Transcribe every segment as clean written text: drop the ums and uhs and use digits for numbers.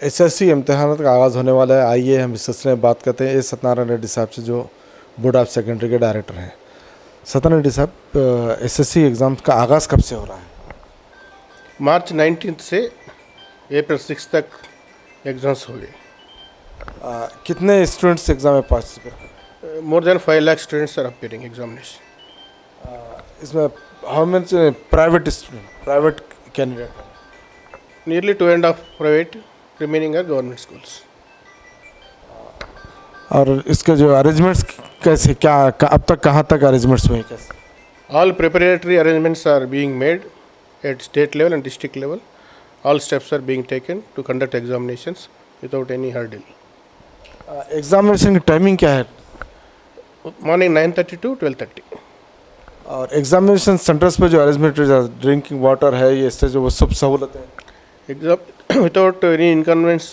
SSC इम्तिहान का आगाज़ होने वाला है। आइए हम इस सिलसिले में बात करते हैं ए सत्यनारायण रेड्डी साहब से, जो बोर्ड ऑफ सेकेंडरी के डायरेक्टर हैं। सत्यनारायण रेड्डी साहब, एसएससी एग्ज़ाम का आगाज़ कब से हो रहा है? मार्च 19 से अप्रैल 6 तक एग्ज़ाम्स हो गए। कितने स्टूडेंट्स एग्ज़ाम में पार्टिसिपेट कर? More than 5 lakh students are appearing examination. इसमें how much private student, private candidate? Nearly 2.5 private, remaining are government schools. और इसके जो अरेंजमेंट्स कैसे, क्या अब तक कहाँ तक अरेंजमेंट्स हुए, कैसे? All preparatory arrangements are being made at state level and district level. All steps are being taken to conduct examinations without any hurdle. Examination की टाइमिंग क्या है? Morning 9:30 to 12:30. और एग्जामिनेशन सेंटर्स पे जो अरेंजमेंट, ड्रिंकिंग वाटर है, ये इससे जो वो सब सहूलत है? Without any inconvenience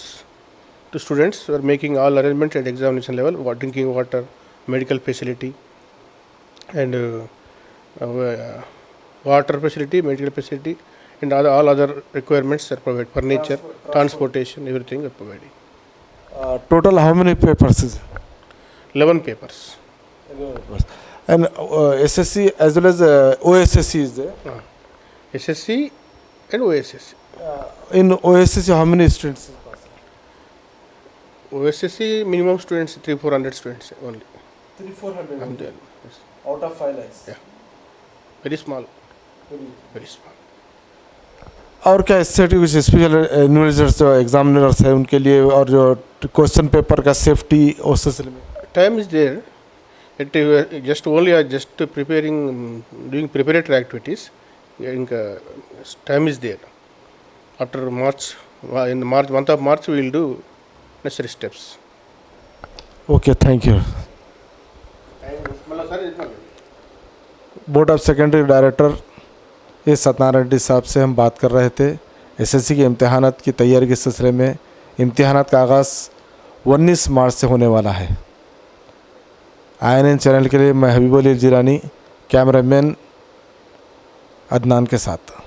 to students, we are making all arrangements at examination level, drinking water, medical facility, and water facility, medical facility, and all other requirements are provided. Furniture, transportation, everything are providing. Total how many papers is? 11 papers. And SSC as well as OSSC is there? SSC and OSSC. In OSSC how many students? OSSC minimum students 300-400 students only. 300-400 Yes. out of 5 lakhs. Yeah. Very small. Very small. और क्या इससे कुछ special investors जो examiners हैं उनके लिए, और जो क्वेश्चन पेपर का सेफ्टी उस सिलसिले में? Time is there. It just only are just preparing, doing preparatory activities. Time is there. After March, in the month of March, we will do necessary steps. Okay, thank you. Board of secondary director ए सत्यनारायण रेड्डी साहब से हम बात कर रहे थे SSC के इम्तिहानात की तैयारी के सिलसिले में। इम्तिहानात का आगाज़ 19 मार्च से होने वाला है। INN चैनल के लिए मैं हबीबुल जिलानी, कैमरामैन अदनान के साथ।